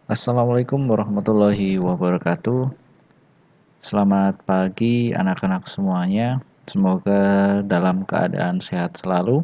Assalamualaikum warahmatullahi wabarakatuh. Selamat pagi anak-anak semuanya. Semoga dalam keadaan sehat selalu.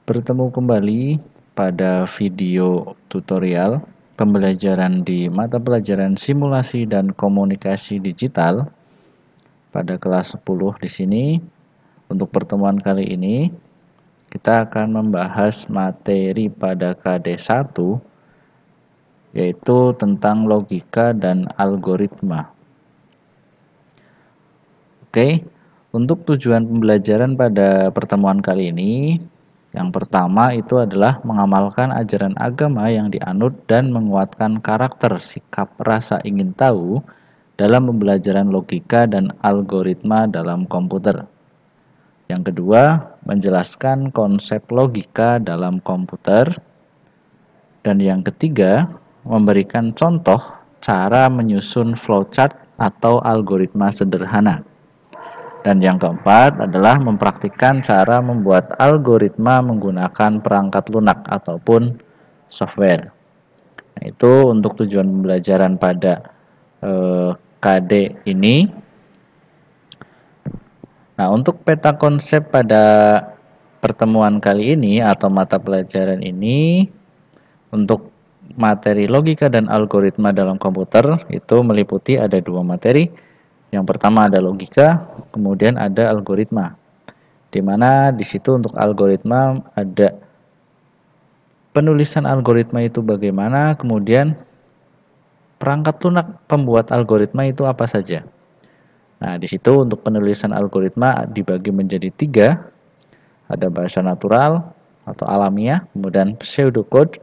Bertemu kembali pada video tutorial pembelajaran di mata pelajaran simulasi dan komunikasi digital pada kelas 10 di sini. Untuk pertemuan kali ini kita akan membahas materi pada KD1 yaitu tentang logika dan algoritma. Oke, untuk tujuan pembelajaran pada pertemuan kali ini, yang pertama itu adalah mengamalkan ajaran agama yang dianut dan menguatkan karakter, sikap, rasa ingin tahu dalam pembelajaran logika dan algoritma dalam komputer. Yang kedua, menjelaskan konsep logika dalam komputer. Dan yang ketiga, memberikan contoh cara menyusun flowchart atau algoritma sederhana. Dan yang keempat adalah mempraktikkan cara membuat algoritma menggunakan perangkat lunak ataupun software. Nah, itu untuk tujuan pembelajaran pada KD ini. Nah, untuk peta konsep pada pertemuan kali ini atau mata pelajaran ini, untuk materi logika dan algoritma dalam komputer itu meliputi ada dua materi. Yang pertama ada logika, kemudian ada algoritma. Di mana di situ untuk algoritma ada penulisan algoritma itu bagaimana, kemudian perangkat lunak pembuat algoritma itu apa saja. Nah, di situ untuk penulisan algoritma dibagi menjadi tiga. Ada bahasa natural atau alamiah, kemudian pseudocode,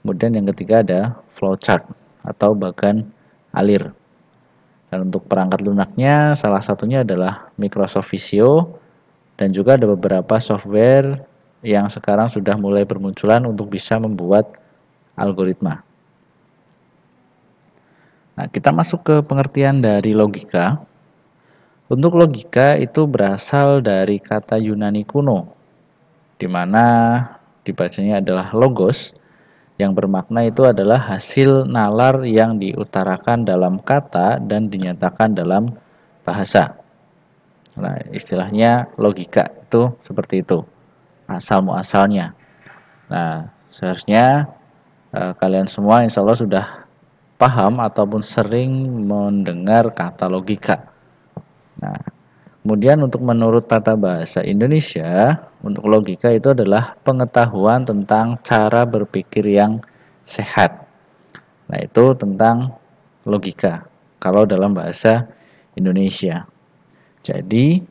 kemudian yang ketiga ada flowchart atau bagan alir. Dan untuk perangkat lunaknya salah satunya adalah Microsoft Visio dan juga ada beberapa software yang sekarang sudah mulai bermunculan untuk bisa membuat algoritma. Nah, kita masuk ke pengertian dari logika. Untuk logika itu berasal dari kata Yunani kuno, di mana dibacanya adalah logos, yang bermakna itu adalah hasil nalar yang diutarakan dalam kata dan dinyatakan dalam bahasa. Nah, istilahnya logika itu seperti itu, asal muasalnya. Nah, seharusnya kalian semua insya Allah sudah paham ataupun sering mendengar kata logika. Nah, kemudian untuk menurut tata bahasa Indonesia, untuk logika itu adalah pengetahuan tentang cara berpikir yang sehat. Nah, itu tentang logika kalau dalam bahasa Indonesia. Jadi,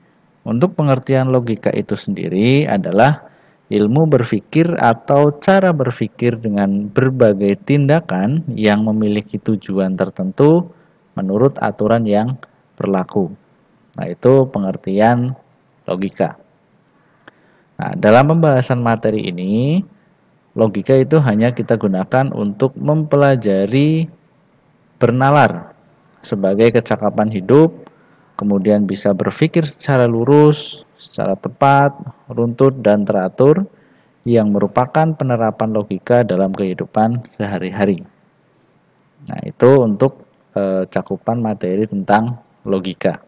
untuk pengertian logika itu sendiri adalah ilmu berpikir atau cara berpikir dengan berbagai tindakan yang memiliki tujuan tertentu menurut aturan yang berlaku. Nah, itu pengertian logika. Nah, dalam pembahasan materi ini, logika itu hanya kita gunakan untuk mempelajari bernalar sebagai kecakapan hidup, kemudian bisa berpikir secara lurus, secara tepat, runtut, dan teratur, yang merupakan penerapan logika dalam kehidupan sehari-hari. Nah, itu untuk cakupan materi tentang logika.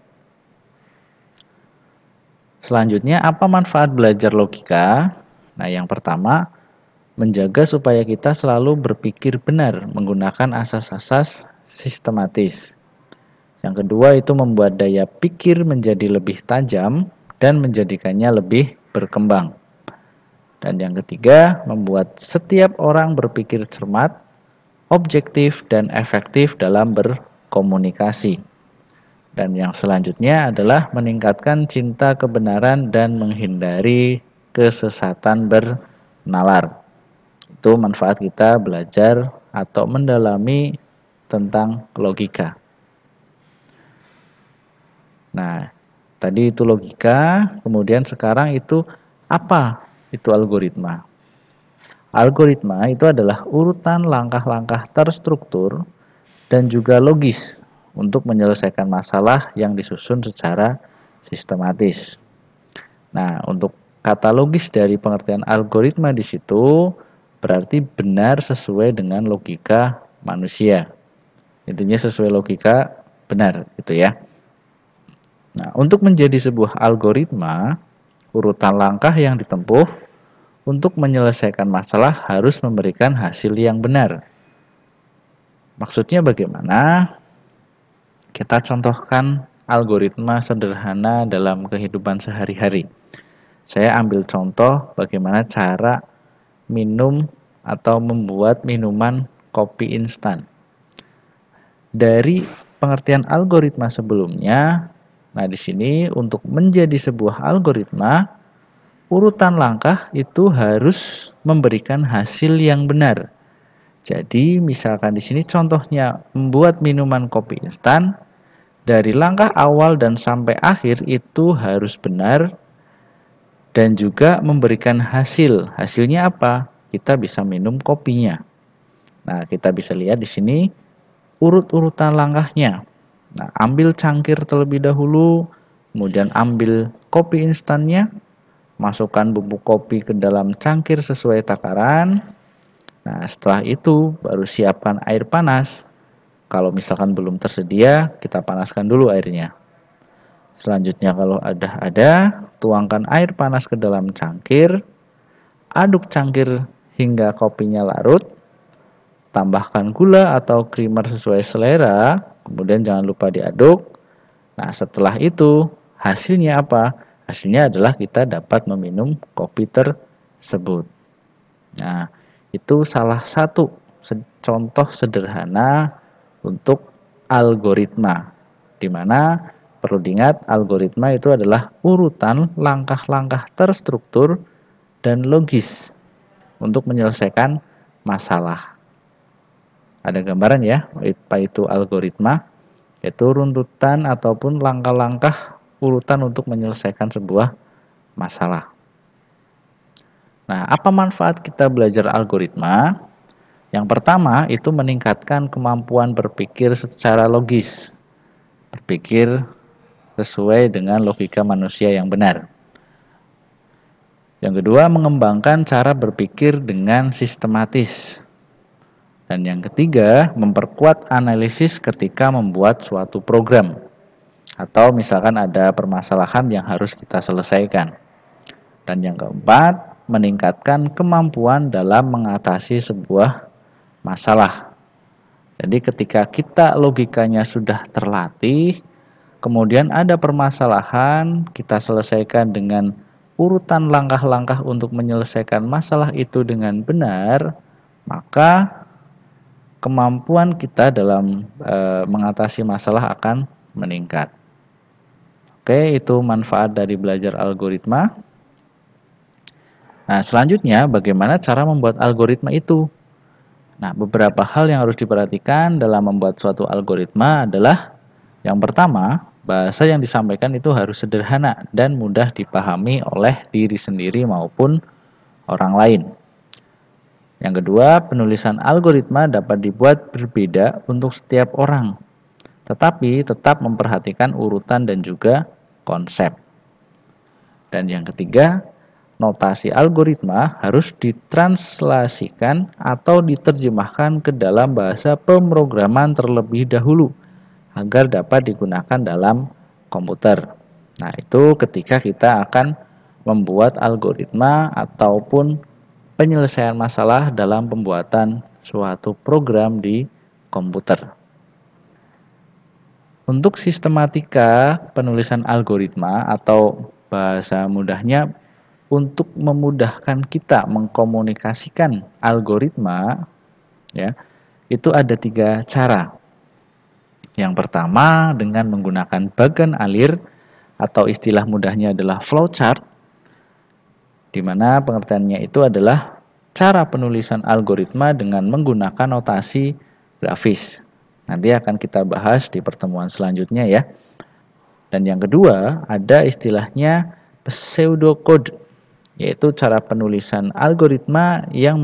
Selanjutnya, apa manfaat belajar logika? Nah, yang pertama, menjaga supaya kita selalu berpikir benar menggunakan asas-asas sistematis. Yang kedua, itu membuat daya pikir menjadi lebih tajam dan menjadikannya lebih berkembang. Dan yang ketiga, membuat setiap orang berpikir cermat, objektif, dan efektif dalam berkomunikasi. Dan yang selanjutnya adalah meningkatkan cinta kebenaran dan menghindari kesesatan bernalar. Itu manfaat kita belajar atau mendalami tentang logika. Nah, tadi itu logika, kemudian sekarang itu apa itu algoritma? Algoritma itu adalah urutan langkah-langkah terstruktur dan juga logis untuk menyelesaikan masalah yang disusun secara sistematis. Nah, untuk kata logis dari pengertian algoritma di situ berarti benar sesuai dengan logika manusia. Intinya sesuai logika benar gitu ya. Nah, untuk menjadi sebuah algoritma, urutan langkah yang ditempuh untuk menyelesaikan masalah harus memberikan hasil yang benar. Maksudnya bagaimana? Kita contohkan algoritma sederhana dalam kehidupan sehari-hari. Saya ambil contoh bagaimana cara minum atau membuat minuman kopi instan. Dari pengertian algoritma sebelumnya, nah di sini untuk menjadi sebuah algoritma, urutan langkah itu harus memberikan hasil yang benar. Jadi misalkan di sini contohnya membuat minuman kopi instan, dari langkah awal dan sampai akhir itu harus benar dan juga memberikan hasil. Hasilnya apa? Kita bisa minum kopinya. Nah, kita bisa lihat di sini urut-urutan langkahnya. Nah, ambil cangkir terlebih dahulu, kemudian ambil kopi instannya, masukkan bubuk kopi ke dalam cangkir sesuai takaran. Nah, setelah itu baru siapkan air panas. Kalau misalkan belum tersedia, kita panaskan dulu airnya. Selanjutnya kalau ada, tuangkan air panas ke dalam cangkir, aduk cangkir hingga kopinya larut, tambahkan gula atau creamer sesuai selera, kemudian jangan lupa diaduk. Nah, setelah itu hasilnya apa? Hasilnya adalah kita dapat meminum kopi tersebut. Nah, itu salah satu contoh sederhana untuk algoritma, di mana perlu diingat algoritma itu adalah urutan langkah-langkah terstruktur dan logis untuk menyelesaikan masalah. Ada gambaran ya, apa itu algoritma? Yaitu runtutan ataupun langkah-langkah urutan untuk menyelesaikan sebuah masalah. Nah, apa manfaat kita belajar algoritma? Yang pertama, itu meningkatkan kemampuan berpikir secara logis. Berpikir sesuai dengan logika manusia yang benar. Yang kedua, mengembangkan cara berpikir dengan sistematis. Dan yang ketiga, memperkuat analisis ketika membuat suatu program. Atau misalkan ada permasalahan yang harus kita selesaikan. Dan yang keempat, meningkatkan kemampuan dalam mengatasi sebuah masalah. Jadi ketika kita logikanya sudah terlatih, kemudian ada permasalahan, kita selesaikan dengan urutan langkah-langkah untuk menyelesaikan masalah itu dengan benar, maka kemampuan kita dalam mengatasi masalah akan meningkat. Oke, itu manfaat dari belajar algoritma. Nah, selanjutnya bagaimana cara membuat algoritma itu? Nah, beberapa hal yang harus diperhatikan dalam membuat suatu algoritma adalah yang pertama, bahasa yang disampaikan itu harus sederhana dan mudah dipahami oleh diri sendiri maupun orang lain. Yang kedua, penulisan algoritma dapat dibuat berbeda untuk setiap orang, tetapi tetap memperhatikan urutan dan juga konsep. Dan yang ketiga, notasi algoritma harus ditranslasikan atau diterjemahkan ke dalam bahasa pemrograman terlebih dahulu agar dapat digunakan dalam komputer. Nah, itu ketika kita akan membuat algoritma ataupun penyelesaian masalah dalam pembuatan suatu program di komputer. Untuk sistematika penulisan algoritma atau bahasa mudahnya, untuk memudahkan kita mengkomunikasikan algoritma, ya, itu ada 3 cara. Yang pertama dengan menggunakan bagan alir atau istilah mudahnya adalah flowchart, di mana pengertiannya itu adalah cara penulisan algoritma dengan menggunakan notasi grafis. Nanti akan kita bahas di pertemuan selanjutnya ya. Dan yang kedua ada istilahnya pseudocode, yaitu cara penulisan algoritma yang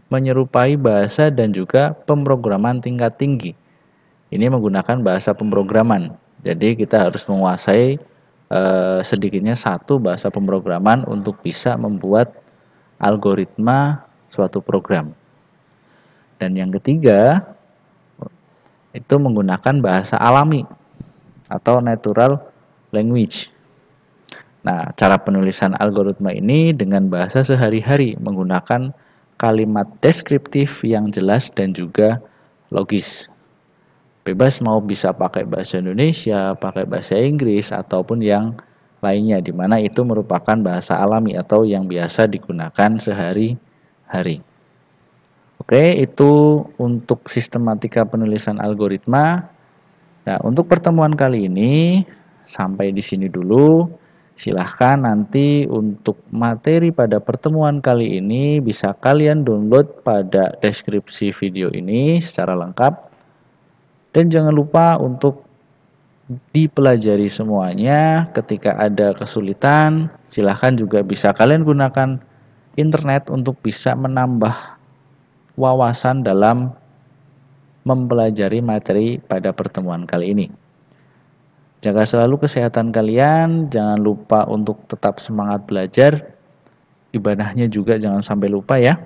menyerupai bahasa dan juga pemrograman tingkat tinggi. Ini menggunakan bahasa pemrograman. Jadi kita harus menguasai sedikitnya 1 bahasa pemrograman untuk bisa membuat algoritma suatu program. Dan yang ketiga, itu menggunakan bahasa alami atau natural language. Nah, cara penulisan algoritma ini dengan bahasa sehari-hari menggunakan kalimat deskriptif yang jelas dan juga logis. Bebas mau bisa pakai bahasa Indonesia, pakai bahasa Inggris, ataupun yang lainnya, di mana itu merupakan bahasa alami atau yang biasa digunakan sehari-hari. Oke, itu untuk sistematika penulisan algoritma. Nah, untuk pertemuan kali ini sampai di sini dulu. Silahkan nanti untuk materi pada pertemuan kali ini bisa kalian download pada deskripsi video ini secara lengkap. Dan jangan lupa untuk dipelajari semuanya. Ketika ada kesulitan, silahkan juga bisa kalian gunakan internet untuk bisa menambah wawasan dalam mempelajari materi pada pertemuan kali ini. Jaga selalu kesehatan kalian, jangan lupa untuk tetap semangat belajar. Ibadahnya juga jangan sampai lupa ya.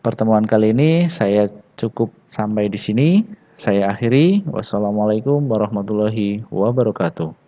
Pertemuan kali ini saya cukup sampai di sini. Saya akhiri. Wassalamualaikum warahmatullahi wabarakatuh.